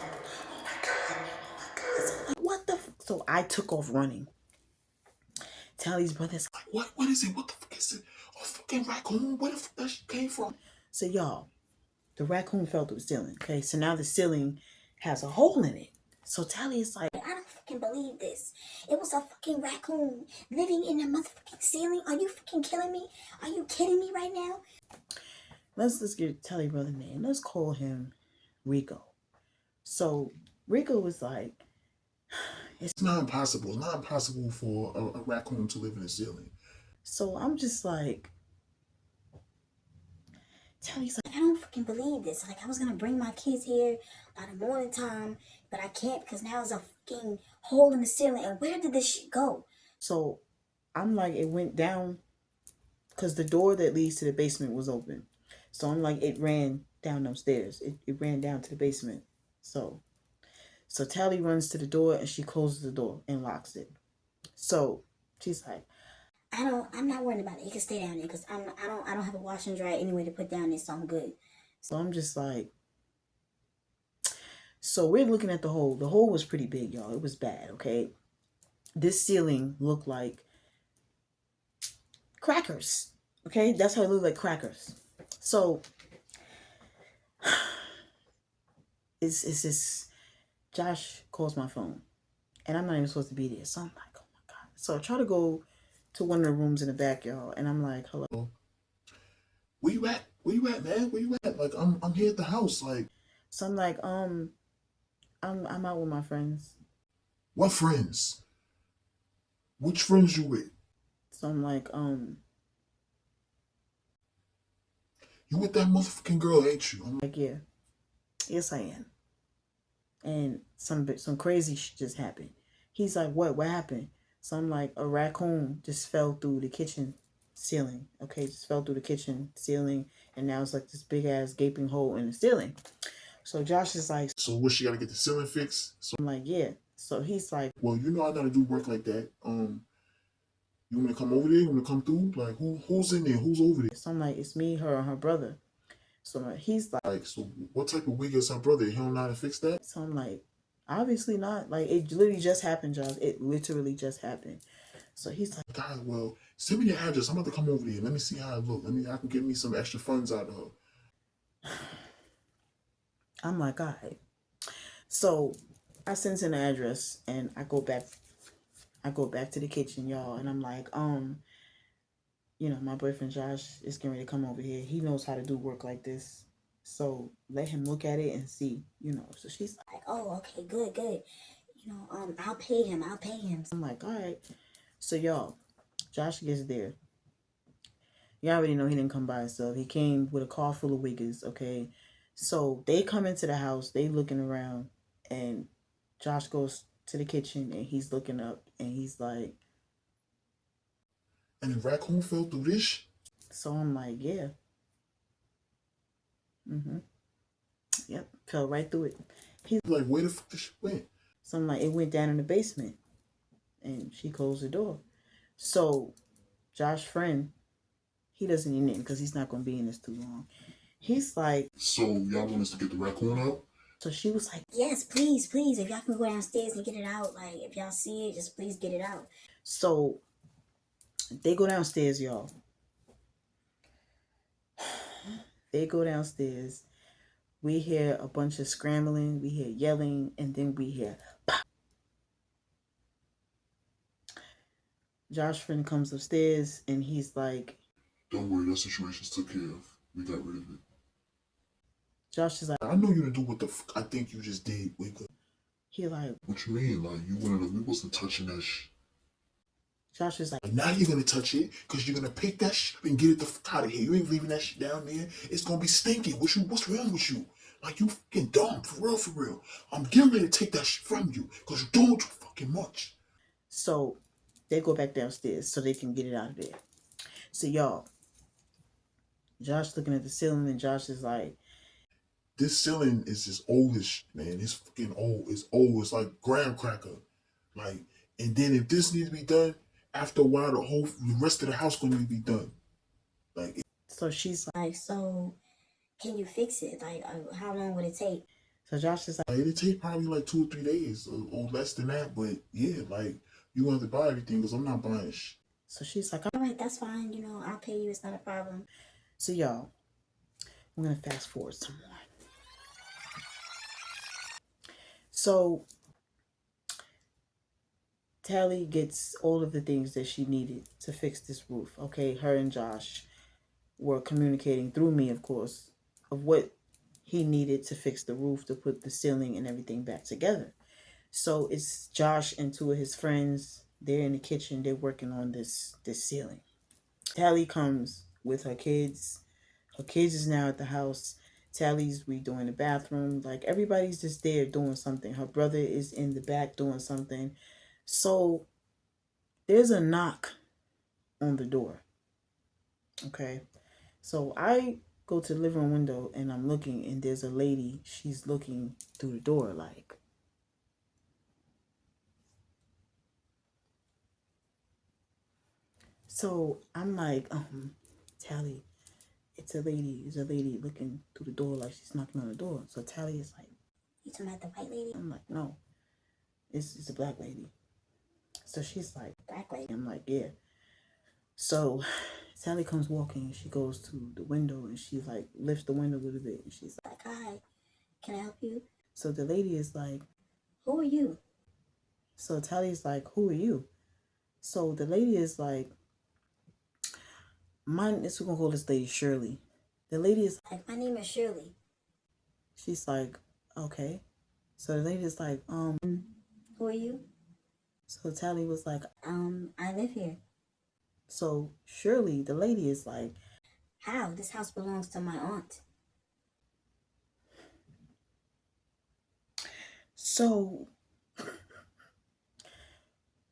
oh my God, oh my God. So I'm like, what the fuck? So I took off running. Tally's brother's like, What is it? What the fuck is it? A fucking raccoon? Where the fuck that shit came from? so y'all, the raccoon fell through the ceiling, okay? So now the ceiling has a hole in it. So Tally is like, I don't fucking believe this. It was a fucking raccoon living in the motherfucking ceiling. Are you fucking killing me? Are you kidding me right now? let's get Tally brother name. Let's call him Rico. So Rico was like, It's not impossible. It's not impossible for a raccoon to live in the ceiling. so I'm just like, Tally's like, I don't fucking believe this. Like, I was gonna bring my kids here by the morning time, but I can't because now there's a fucking hole in the ceiling. And where did this shit go? so I'm like, it went down because the door that leads to the basement was open. So I'm like, it ran down upstairs. It ran down to the basement. So Tally runs to the door and she closes the door and locks it. So she's like, I'm not worried about it. It can stay down there because I don't have a wash and dry anyway to put down there, so I'm good. so I'm just like, so we're looking at the hole. The hole was pretty big, y'all. It was bad, okay? This ceiling looked like crackers, okay? That's how it looked, like crackers. So it's this, Josh calls my phone and I'm not even supposed to be there. So I'm like, oh my God. So I try to go to one of the rooms in the back, y'all, and I'm like, hello. Where you at? Where you at, man? Where you at? Like I'm here at the house. Like, So I'm like, I'm out with my friends. what friends? Which friends you with? So I'm like, You with that motherfucking girl, ain't you? I'm like, like, yeah, yes I am. And some crazy shit just happened. He's like, what happened? So I'm like, a raccoon just fell through the kitchen ceiling. Okay, just fell through the kitchen ceiling, and now it's like this big ass gaping hole in the ceiling. So Josh is like, so what? She gotta get the ceiling fixed. So, I'm like, yeah. So he's like, well, you know I gotta do work like that. You want to come over there? You want to come through? Like, who's in there? Who's over there? so I'm like, it's me, her, and her brother. So he's like, So what type of wig is her brother? He don't know how to fix that? so I'm like, obviously not. Like, it literally just happened, Josh. It literally just happened. So he's like, God, well, send me the address. I'm about to come over there. Let me see how it look. I can get me some extra funds out of her. I'm like, all right. So I send in the address and I go back to the kitchen, y'all, and I'm like, my boyfriend Josh is getting ready to come over here. He knows how to do work like this. So let him look at it and see, So she's like, Like, oh, okay, good. I'll pay him. I'm like, all right. So y'all, Josh gets there. You already know he didn't come by himself. He came with a car full of wiggers, okay? So they come into the house, they looking around, and Josh goes to the kitchen and he's looking up and he's like, And the raccoon fell through this? so I'm like, yeah. Yep, fell right through it. He's like, where the fuck this shit went? So I'm like, it went down in the basement. And she closed the door. So Josh's friend, he doesn't need it because he's not going to be in this too long. He's like, so y'all want us to get the raccoon out? So she was like, yes, please. If y'all can go downstairs and get it out, like, if y'all see it, just please get it out. So they go downstairs, y'all. They go downstairs. We hear a bunch of scrambling. We hear yelling. And then we hear pop. Josh's friend comes upstairs and he's like, don't worry, that situation's took care of. We got rid of it. Josh is like, I know you didn't do what the fuck I think you just did. He like, what you mean? Like, we wasn't touching that shit. Josh is like, now you're gonna touch it because you're gonna pick that shit up and get it the fuck out of here. You ain't leaving that shit down there. It's gonna be stinking. What's wrong with you? Like, you fucking dumb, for real. I'm getting ready to take that shit from you because you're doing too fucking much. So they go back downstairs so they can get it out of there. So y'all, Josh looking at the ceiling and Josh is like, this ceiling is just oldish, man. It's fucking old. It's old. It's like graham cracker. Like, and then if this needs to be done, after a while, the rest of the house gonna need to be done. Like, So she's Like, so can you fix it? Like, how long would it take? so Josh is like, it'll take probably like 2 or 3 days or less than that. But yeah, like you gonna have to buy everything because I'm not buying shit. so she's like, All right, that's fine. You know, I'll pay you. It's not a problem. so y'all, I'm gonna fast forward some more. So Tally gets all of the things that she needed to fix this roof. Okay, her and Josh were communicating through me, of course, of what he needed to fix the roof, to put the ceiling and everything back together. So it's Josh and two of his friends. They're in the kitchen. They're working on this ceiling. Tally comes with her kids. Her kids is now at the house. Tally's redoing the bathroom. Like, everybody's just there doing something. Her brother is in the back doing something. So there's a knock on the door. Okay. So I go to the living room window and I'm looking, and there's a lady. She's looking through the door like. So I'm like, Tally, it's a lady. There's a lady looking through the door like she's knocking on the door. So Tally is like, You talking about the white lady? I'm like, no, it's a black lady. So she's like, Black lady. I'm like, yeah. So Sally comes walking. She goes to the window and she like lifts the window a little bit. And she's like, Like, hi, can I help you? so the lady is like, Who are you? so Tally's like, who are you? So the lady is like, we're gonna call this lady Shirley. The lady is Like, my name is Shirley. she's like, okay. So the lady is like, Who are you? so Tally was like, I live here. so Shirley, the lady is like, How? This house belongs to my aunt. so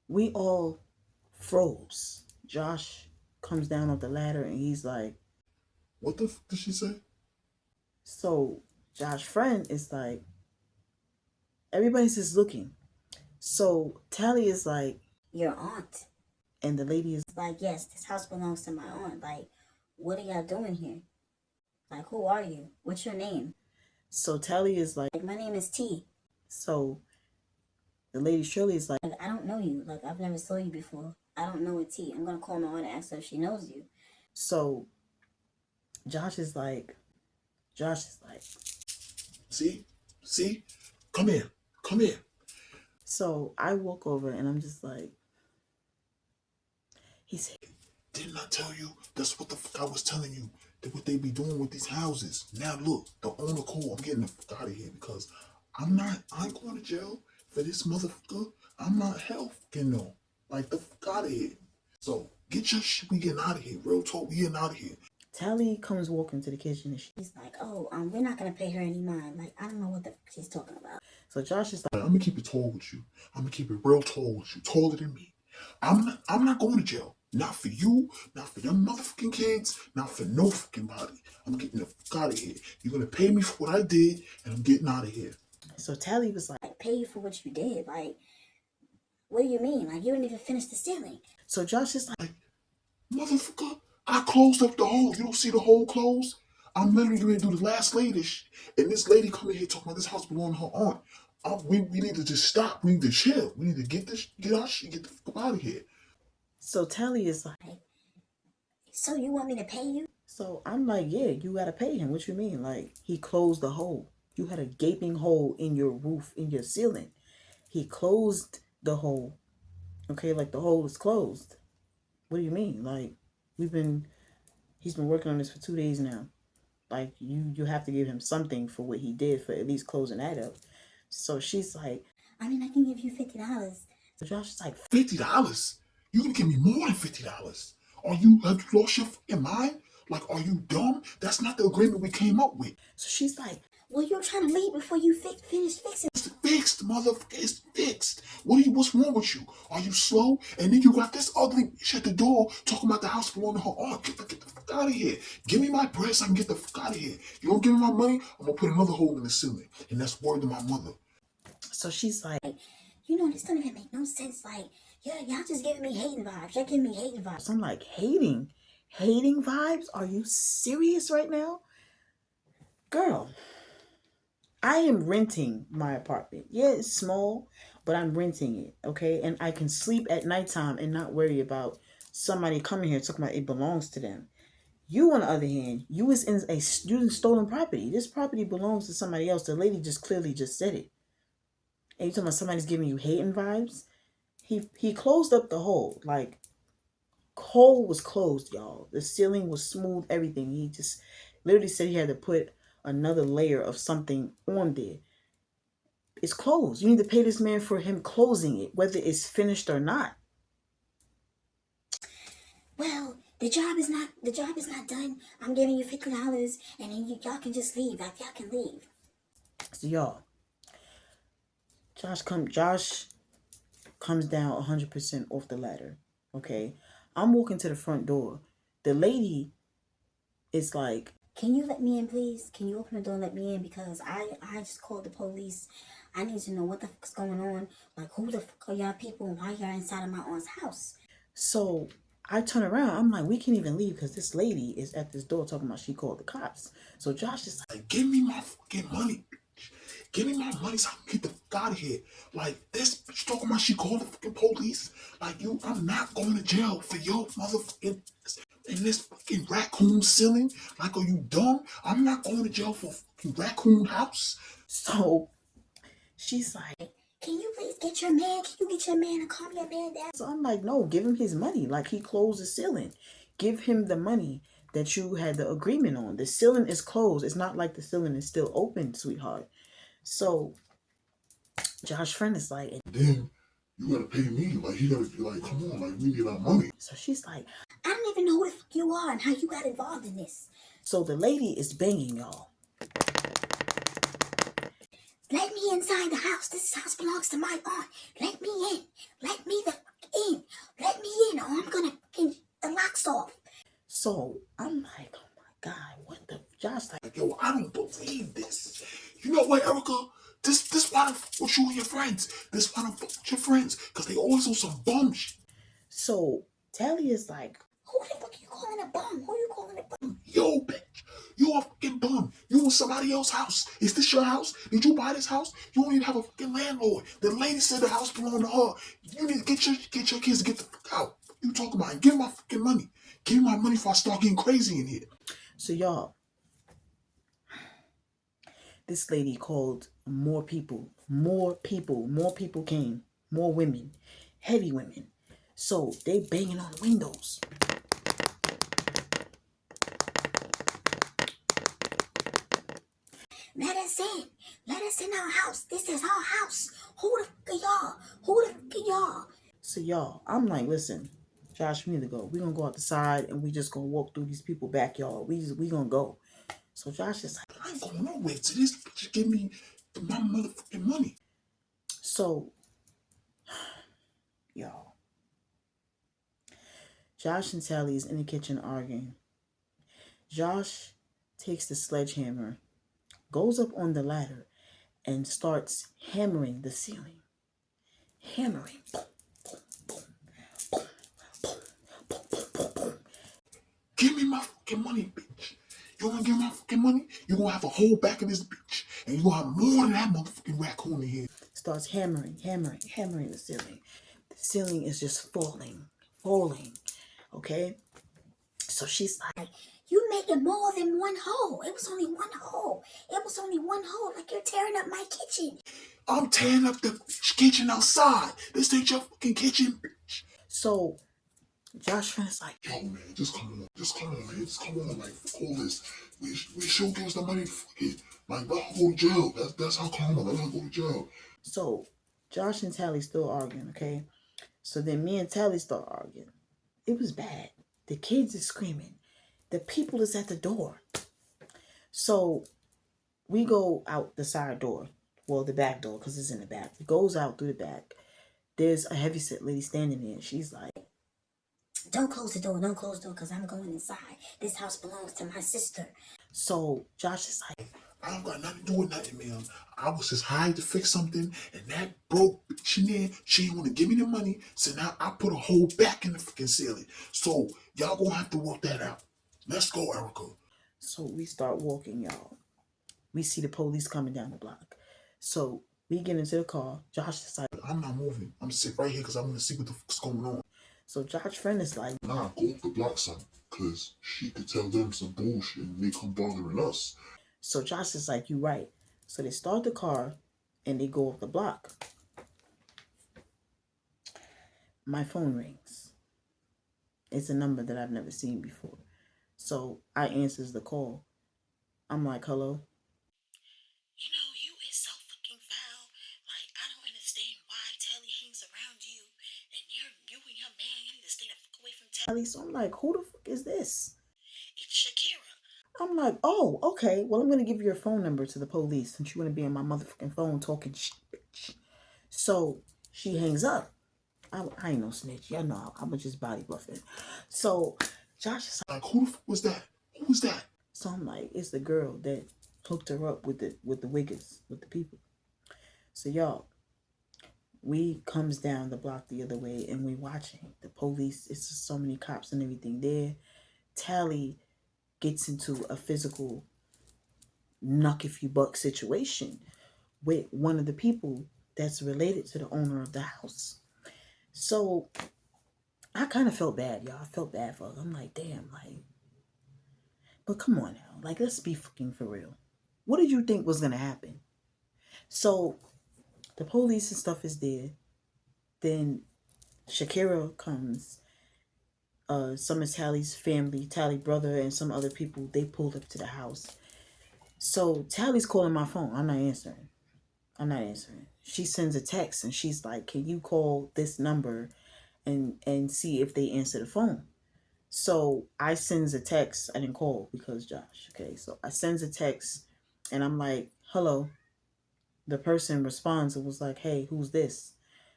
we all froze. Josh comes down off the ladder and he's like, What the fuck did she say? so Josh's friend is like, everybody's just looking. So Tally is like, Your aunt. and the lady is Like, yes, this house belongs to my aunt. Like, what are y'all doing here? Like, who are you? What's your name? so Tally is like, Like, my name is T. so the lady Shirley is like, Like, I don't know you. Like, I've never saw you before. I don't know a T. I'm gonna call my aunt and ask her if she knows you. so Josh is like, See, come here. so I walk over and I'm just like, he said, Didn't I tell you? That's what the fuck I was telling you. That what they be doing with these houses. Now look, the owner called. I'm getting the fuck out of here because I ain't going to jail for this motherfucker. I'm not hell fucking no. Like, the fuck out of here. So get your shit. We getting out of here. Real talk. We getting out of here. Tally comes walking to the kitchen and He's like, oh, we're not gonna pay her any mind. Like, I don't know what the fuck she's talking about. so Josh is like, I'm gonna keep it tall with you. I'm gonna keep it real tall with you. Taller than me. I'm not going to jail. Not for you, not for your motherfucking kids, not for no fucking body. I'm getting the fuck out of here. You're gonna pay me for what I did, and I'm getting out of here. so Tally was like, Like, pay you for what you did. Like, what do you mean? Like, you didn't even finish the ceiling. so Josh is like, Motherfucker, I closed up the hole. You don't see the hole closed? I'm literally going to do the last lady shit. And this lady coming here talking about this house belonging to her aunt. We need to just stop. We need to chill. We need to get our shit, get the fuck out of here. so Tally is like, So you want me to pay you? so I'm like, yeah, you gotta pay him. What you mean? Like, he closed the hole. You had a gaping hole in your roof, in your ceiling. He closed the hole. Okay, like the hole is closed. What do you mean? Like, he's been working on this for 2 days now. Like, you have to give him something for what he did for at least closing that up. So she's like, I mean, I can give you $50. so Josh is like, $50? You can give me more than $50. Have you lost your fucking mind? Like, are you dumb? That's not the agreement we came up with. so she's like, Well, you're trying to leave before you finish fixing. It's fixed, motherfucker. It's fixed. What's wrong with you? Are you slow? And then you got this ugly bitch at the door talking about the house belonging to her aunt. Get the fuck out of here. Give me my bread so I can get the fuck out of here. You don't give me my money, I'm gonna put another hole in the ceiling. And that's word to my mother. So she's like, You know, this don't even make no sense. Like, y'all just giving me hating vibes. Y'all giving me hating vibes. so I'm like, hating vibes? Are you serious right now? Girl, I am renting my apartment. Yeah, it's small, but I'm renting it, okay? And I can sleep at nighttime and not worry about somebody coming here talking about it belongs to them. You, on the other hand, you in stolen property. This property belongs to somebody else. The lady just clearly just said it. And you talking about somebody's giving you hating vibes? He closed up the hole. Like, hole was closed, y'all. The ceiling was smooth, everything. He just literally said he had to put another layer of something on there. It's closed. You need to pay this man for him closing it, whether it's finished or not. Well, the job is not done. I'm giving you $50, and then y'all can just leave. Like, y'all can leave. So y'all, Josh comes down 100% off the ladder. Okay, I'm walking to the front door. The lady is like, Can you let me in, please? Can you open the door and let me in? Because I just called the police. I need to know what the fuck's going on. Like, who the fuck are y'all people and why y'all inside of my aunt's house? so I turn around. I'm like, we can't even leave because this lady is at this door talking about she called the cops. So Josh is like, Give me my fucking money, bitch. Give me my money so I can get the fuck out of here. Like, this bitch talking about she called the fucking police. Like, I'm not going to jail for your motherfucking in this fucking raccoon ceiling. Like, are you dumb? I'm not going to jail for fucking raccoon house. so she's like, Can you please get your man? Can you get your man and calm your man down? so I'm like, no, give him his money. Like, he closed the ceiling. Give him the money that you had the agreement on. The ceiling is closed. It's not like the ceiling is still open, sweetheart. So Josh's friend is like, Then you gotta pay me. Like, he gotta be like, come on, like, we need our money. so she's like, I don't even know who the fuck you are and how you got involved in this. so the lady is banging, y'all. Let me inside the house. This house belongs to my aunt. Let me in. Let me the fuck in. Let me in or I'm gonna fucking the locks off. So I'm like, oh my God, what the? Josh like, Yo, I don't believe this. You know what, Erica? This why I fuck with you and your friends. This why I fuck with your friends. Because they always on some bum shit. so Tally is like, Who the fuck you calling a bum? Who you calling a bum? Yo, bitch. You a fucking bum. You in somebody else's house. Is this your house? Did you buy this house? You don't even have a fucking landlord. The lady said the house belonged to her. You need to get your kids to get the fuck out. You talking about it? Give me my fucking money. Give me my money before I start getting crazy in here. so y'all, this lady called more people came, more women, heavy women. So they banging on the windows. Let us in. Let us in our house. This is our house. Who the fuck are y'all? Who the fuck are y'all? So y'all, I'm like, listen, Josh, we need to go. We're gonna go out the side and we just gonna walk through these people's backyard. We gonna go. So Josh is like, I ain't going nowhere till this bitch give me my motherfucking money. so y'all, Josh and Sally is in the kitchen arguing. Josh takes the sledgehammer, goes up on the ladder, and starts hammering the ceiling. Hammering. Boom, boom, boom, boom, boom, boom, boom, boom. Give me my fucking money, bitch. You wanna give me my fucking money? You gonna have a hole back in this bitch. And you gonna have more than that motherfucking raccoon in here. Starts hammering the ceiling. The ceiling is just falling. Okay? So she's like, You making more than one hole. It was only one hole. It was only one hole. Like you're tearing up my kitchen. I'm tearing up the kitchen outside. This ain't your fucking kitchen, bitch. so Josh friend is like, Yo, man, just come on, man. Just come on, like, fuck all this. We should give us the money, fuck it. Like, let her go to jail. That's how calm. Let her go to jail. so Josh and Tally still arguing, okay? So then me and Tally start arguing. It was bad. The kids is screaming. The people is at the door. So we go out the side door. Well, the back door, because it's in the back. It goes out through the back. there's a heavyset lady standing there. She's like, don't close the door, because I'm going inside. This house belongs to my sister. so Josh is like, I don't got nothing to do with nothing, ma'am. I was just hired to fix something, and that broke bitch in there, she didn't want to give me the money, so now I put a hole back in the freaking ceiling. So y'all gonna have to work that out. Let's go, Erica. so we start walking, y'all. We see the police coming down the block. So we get into the car. Josh is like, I'm not moving. I'm sit right here because I want to see what the fuck's going on. so Josh's friend is like, Nah, go off the block, son, because she could tell them some bullshit and they come bothering us. so Josh is like, you right. So they start the car and they go off the block. My phone rings. It's a number that I've never seen before. So I answers the call. I'm like, hello? You know, you is so fucking foul. Like, I don't understand why Tally hangs around you. And you and your man, you need to stay the fuck away from Tally. So I'm like, who the fuck is this? It's Shakira. I'm like, oh, okay. Well, I'm going to give your phone number to the police since you want to be on my motherfucking phone talking shit, bitch. So she hangs up. I ain't no snitch. Y'all know I'm just body bluffing. So Josh is Like, who the fuck was that? Who was that? so I'm like, it's the girl that hooked her up with the wiggers, with the people. So y'all, we comes down the block the other way and we watching the police. It's just so many cops and everything there. Tally gets into a physical knock if you buck situation with one of the people that's related to the owner of the house. So I kind of felt bad, y'all. I felt bad for her. I'm like, damn, like, but come on now. Like, let's be fucking for real. What did you think was going to happen? So the police and stuff is there. Then Shakira comes. Some of Tally's family, Tally brother, and some other people, they pulled up to the house. So Tally's calling my phone. I'm not answering. She sends a text and she's like, can you call this number and see if they answer the phone? So I sends a text. I didn't call because Josh. Okay, so I sends a text and I'm like, hello. The person responds and was like, hey, who's this?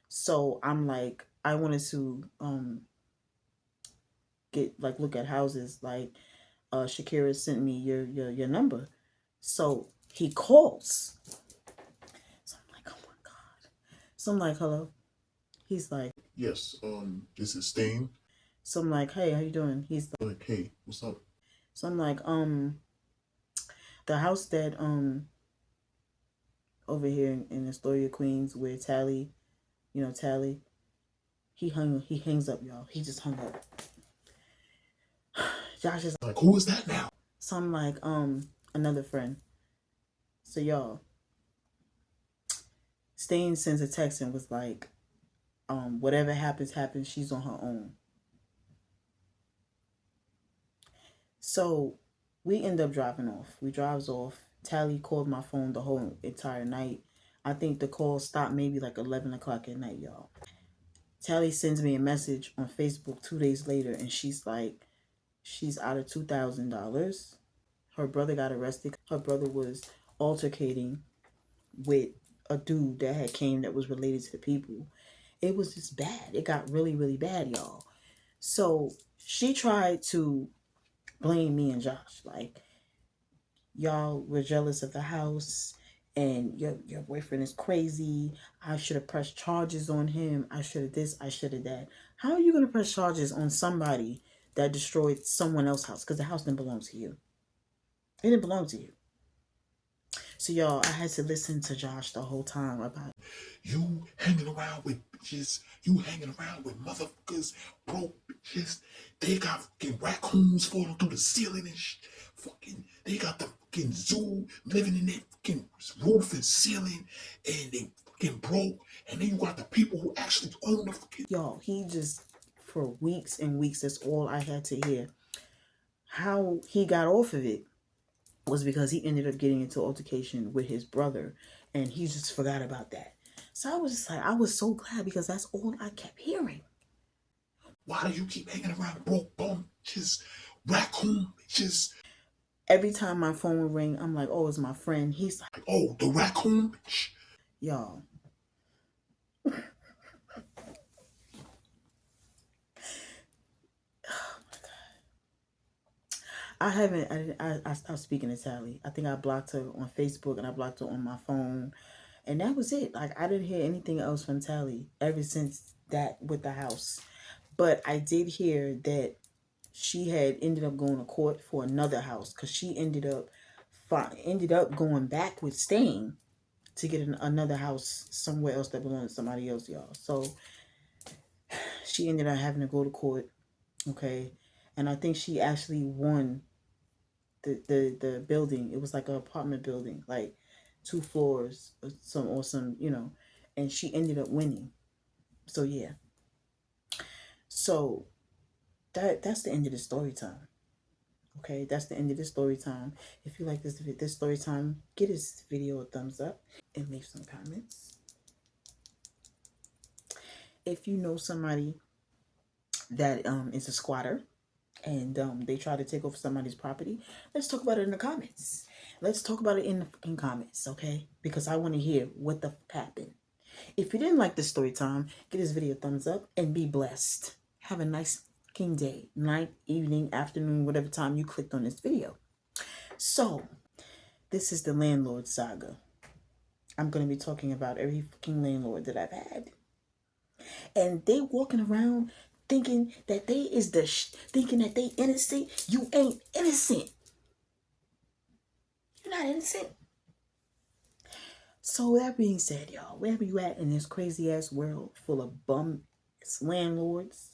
So I'm like, I wanted to look at houses. Like, Shakira sent me your number. So he calls. So I'm like, oh my God. So I'm like, hello. He's like, Yes, this is Stain. so I'm like, hey, how you doing? He's Like, hey, what's up? so I'm like, the house that over here in Astoria, Queens, where Tally, Tally, he hangs up, y'all. He just hung up. Josh is Like, who is that now? so I'm like, another friend. So y'all, Stain sends a text and was like, whatever happens, she's on her own. So we end up driving off. We drives off. Tally called my phone the whole entire night. I think the call stopped maybe like 11 o'clock at night, y'all. Tally sends me a message on Facebook 2 days later, and she's like, she's out of $2,000. Her brother got arrested. Her brother was altercating with a dude that had came that was related to the people. It was just bad. It got really, really bad, y'all. So she tried to blame me and Josh. Like, y'all were jealous of the house and your boyfriend is crazy. I should have pressed charges on him. I should have this, I should have that. How are you going to press charges on somebody that destroyed someone else's house? Because the house didn't belong to you. It didn't belong to you. So y'all, I had to listen to Josh the whole time about You hanging around with bitches. You hanging around with motherfuckers, broke bitches. They got fucking raccoons falling through the ceiling and shit. Fucking, they got the fucking zoo living in their fucking roof and ceiling, and they fucking broke. And then you got the people who actually own the fucking. y'all. He just, for weeks and weeks, that's all I had to hear. How he got off of it was because he ended up getting into altercation with his brother, and he just forgot about that. So I was just like, I was so glad because that's all I kept hearing. Why do you keep hanging around broke bum bitches, raccoon bitches? Every time my phone would ring, I'm like, oh, it's my friend. He's like, Like, oh, the raccoon bitch. y'all. I haven't. I was speaking to Sally. I think I blocked her on Facebook and I blocked her on my phone, and that was it. Like I didn't hear anything else from Tally ever since that with the house. But I did hear that she had ended up going to court for another house because she ended up going back with staying to get another house somewhere else that belonged to somebody else, y'all. So she ended up having to go to court. Okay, and I think she actually won the building. It was like an apartment building, like 2 floors, or some, and she ended up winning. So yeah. So that's the end of the story time. Okay, that's the end of the story time. If you like this story time, give this video a thumbs up and leave some comments. If you know somebody that is a squatter and they try to take over somebody's property, let's talk about it in the comments. Let's talk about it in the fucking comments, okay? Because I want to hear what the fuck happened. If you didn't like this story time, give this video a thumbs up and be blessed. Have a nice fucking day, night, evening, afternoon, whatever time you clicked on this video. So, this is the landlord saga. I'm going to be talking about every fucking landlord that I've had. And they walking around thinking that they is thinking that they innocent. You ain't innocent. You're not innocent. So that being said, y'all, wherever you at in this crazy ass world full of bum landlords,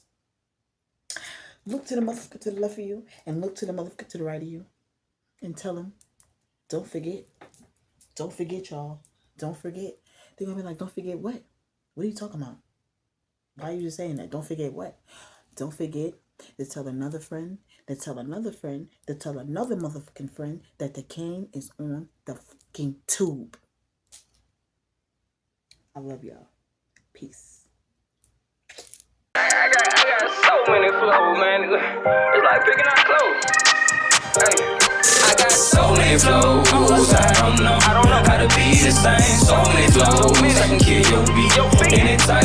look to the motherfucker to the left of you and look to the motherfucker to the right of you and tell them, don't forget. Don't forget, y'all. Don't forget. They're gonna be like, don't forget what? What are you talking about? Why are you just saying that? Don't forget what? Don't forget to tell another friend, to tell another friend, to tell another motherfucking friend that the king is on the fucking tube. I love y'all. Peace. I got so many flows, man. It's like picking out clothes. Hey. I got so many flows. I don't know how to be the same. So many flows. I can kill your beat. Any type